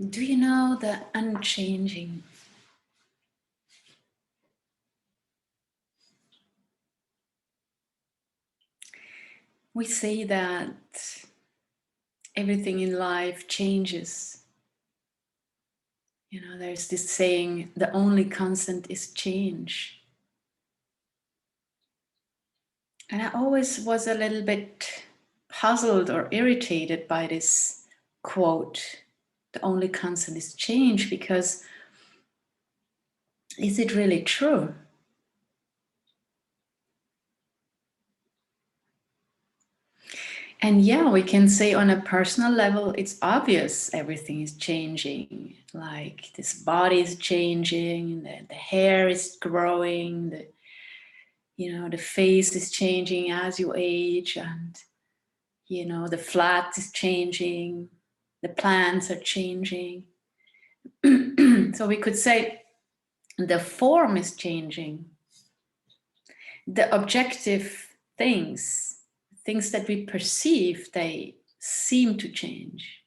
Do you know the unchanging? We say that everything in life changes. You know, there's this saying, the only constant is change. And I always was a little bit puzzled or irritated by this quote, the only constant is change, because is it really true? And yeah, we can say on a personal level, it's obvious everything is changing. Like this body is changing, the hair is growing, the face is changing as you age, and the flat is changing, the plants are changing. So we could say the form is changing. The objective things that we perceive, they seem to change.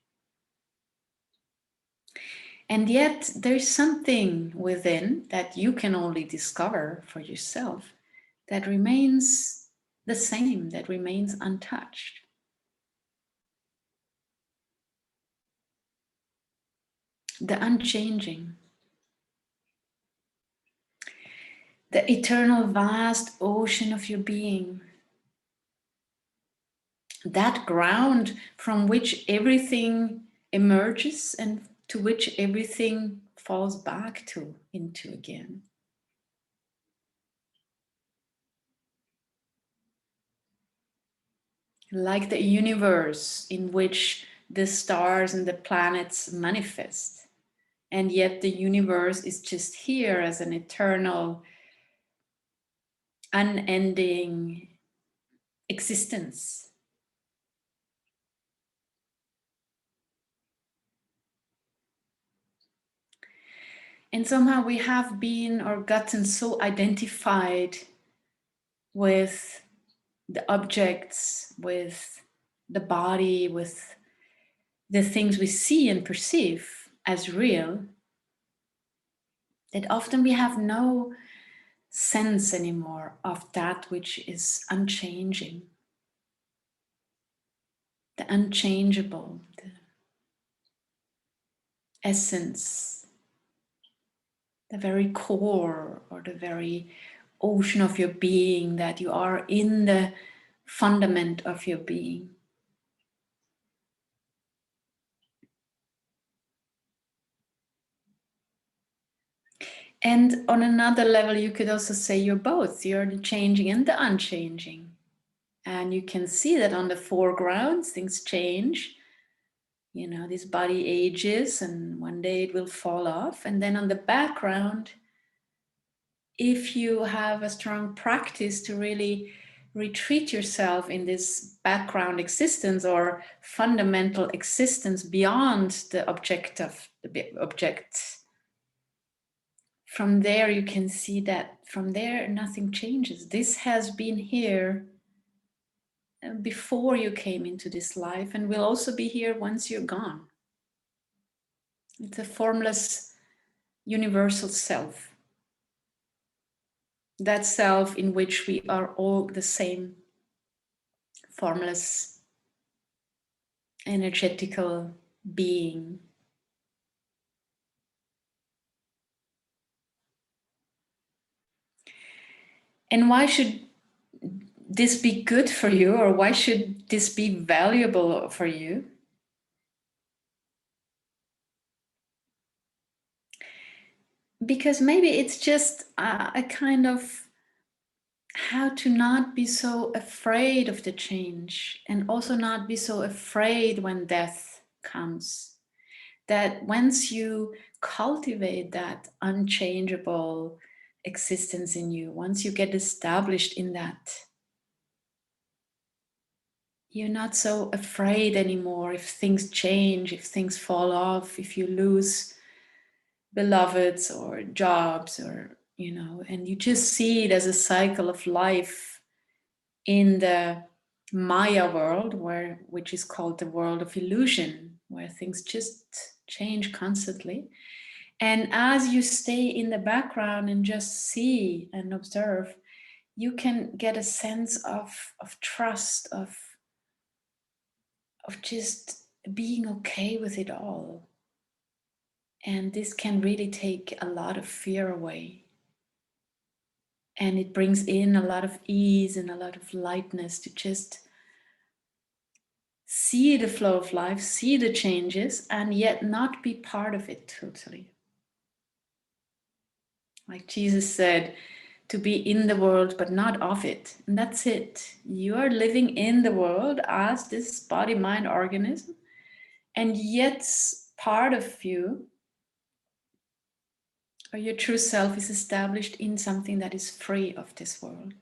And yet there's something within that you can only discover for yourself that remains the same, that remains untouched. The unchanging. The eternal vast ocean of your being. That ground from which everything emerges and to which everything falls back into again. Like the universe in which the stars and the planets manifest. And yet the universe is just here as an eternal, unending existence. And somehow we have been or gotten so identified with the objects, with the body, with the things we see and perceive as real, that often we have no sense anymore of that which is unchanging, the unchangeable, the essence, the very core or the very ocean of your being, that you are in the fundament of your being. And on another level, you could also say you're both. You're the changing and the unchanging. And you can see that on the foreground, things change. This body ages and one day it will fall off. And then on the background, if you have a strong practice to really retreat yourself in this background existence or fundamental existence beyond the object, from there you can see that from there nothing changes. This has been here before you came into this life and will also be here once you're gone. It's a formless universal self. That self in which we are all the same, formless, energetical being. And why should this be good for you, or why should this be valuable for you? Because maybe it's just a kind of how to not be so afraid of the change, and also not be so afraid when death comes. That once you cultivate that unchangeable existence in you, once you get established in that, you're not so afraid anymore if things change, if things fall off, if you lose beloveds or jobs, or and you just see it as a cycle of life in the Maya world, which is called the world of illusion. where things just change constantly. And as you stay in the background and just see and observe, you can get a sense of trust, of just being okay with it all. And this can really take a lot of fear away. And it brings in a lot of ease and a lot of lightness to just see the flow of life, see the changes, and yet not be part of it totally. Like Jesus said, to be in the world but not of it. And that's it. You are living in the world as this body, mind, organism, and yet part of you, or your true self, is established in something that is free of this world.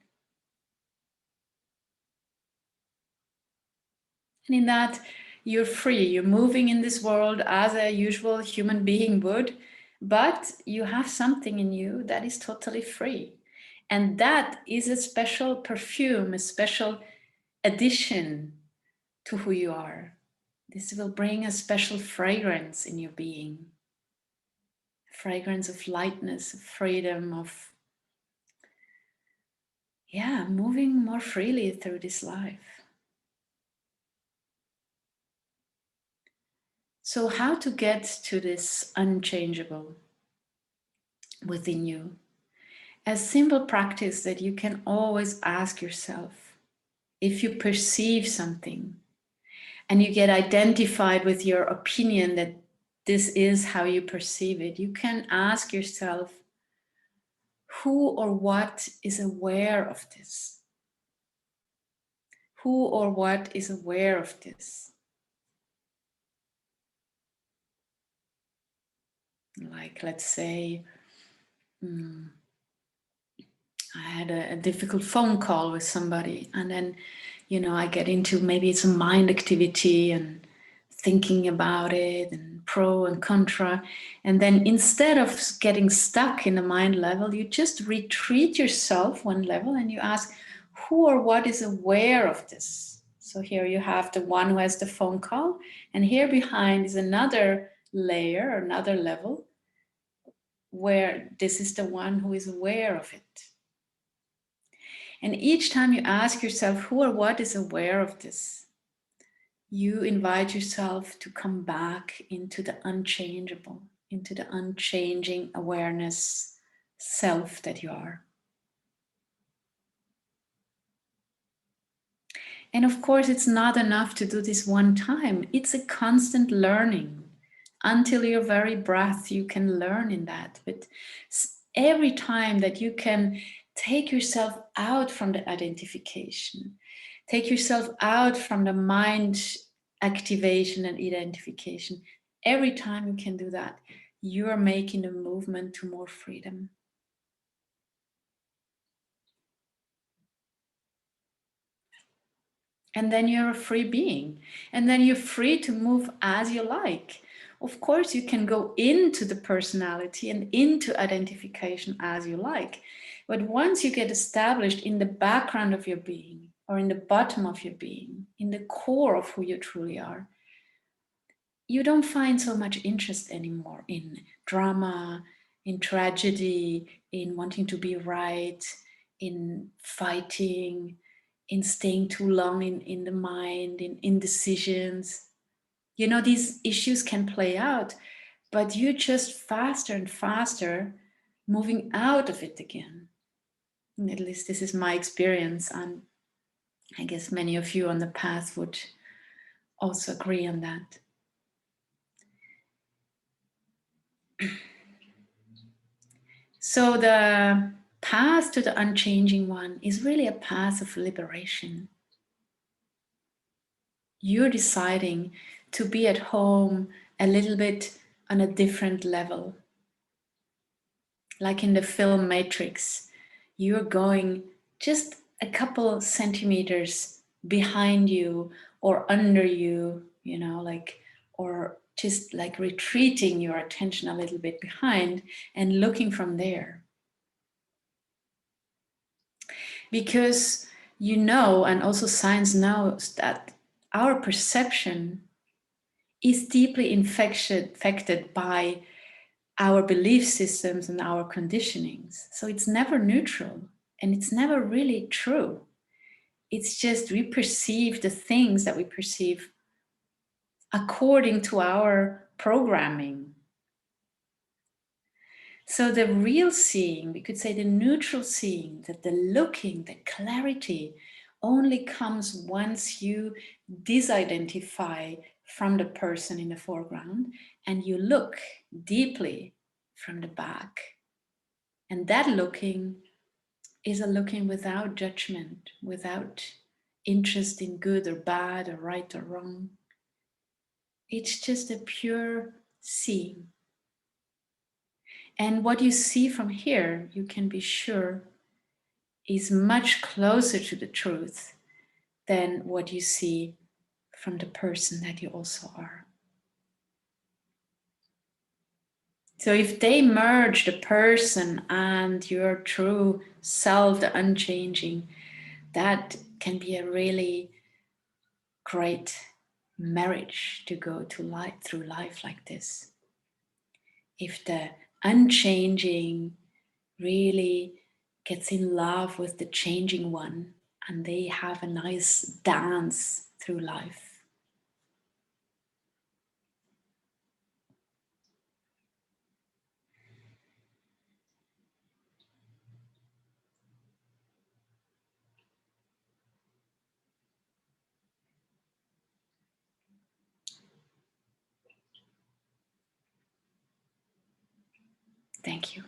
And in that, you're free. You're moving in this world as a usual human being would, but you have something in you that is totally free. And that is a special perfume, a special addition to who you are. This will bring a special fragrance in your being. A fragrance of lightness, of freedom, of moving more freely through this life. So how to get to this unchangeable within you? A simple practice that you can always ask yourself. If you perceive something and you get identified with your opinion that this is how you perceive it, you can ask yourself, who or what is aware of this? Who or what is aware of this? Like, let's say, I had a difficult phone call with somebody, and then, I get into, maybe it's a mind activity and thinking about it and pro and contra. And then instead of getting stuck in the mind level, you just retreat yourself one level and you ask, who or what is aware of this? So here you have the one who has the phone call, and here behind is another layer, another level, where this is the one who is aware of it. And each time you ask yourself, who or what is aware of this, you invite yourself to come back into the unchangeable, into the unchanging awareness self that you are. And of course, it's not enough to do this one time. It's a constant learning. Until your very breath, you can learn in that. But every time that you can take yourself out from the identification, take yourself out from the mind activation and identification, every time you can do that, you are making a movement to more freedom. And then you're a free being. And then you're free to move as you like. Of course, you can go into the personality and into identification as you like. But once you get established in the background of your being, or in the bottom of your being, in the core of who you truly are, you don't find so much interest anymore in drama, in tragedy, in wanting to be right, in fighting, in staying too long in the mind, in indecisions. These issues can play out, but you're just faster and faster moving out of it again. And at least this is my experience, and I guess many of you on the path would also agree on that. So the path to the unchanging one is really a path of liberation. You're deciding to be at home a little bit on a different level. Like in the film Matrix, you're going just a couple centimeters behind you or under you, or just like retreating your attention a little bit behind and looking from there. Because and also science knows that our perception is deeply infected by our belief systems and our conditionings. So it's never neutral and it's never really true. It's just we perceive the things that we perceive according to our programming. So the real seeing, we could say the neutral seeing, that the looking, the clarity only comes once you disidentify from the person in the foreground and you look deeply from the back. And that looking is a looking without judgment, without interest in good or bad or right or wrong. It's just a pure seeing. And what you see from here, you can be sure, is much closer to the truth than what you see from the person that you also are. So if they merge the person and your true self, the unchanging, that can be a really great marriage to go to life through life like this. If the unchanging really gets in love with the changing one and they have a nice dance through life. Thank you.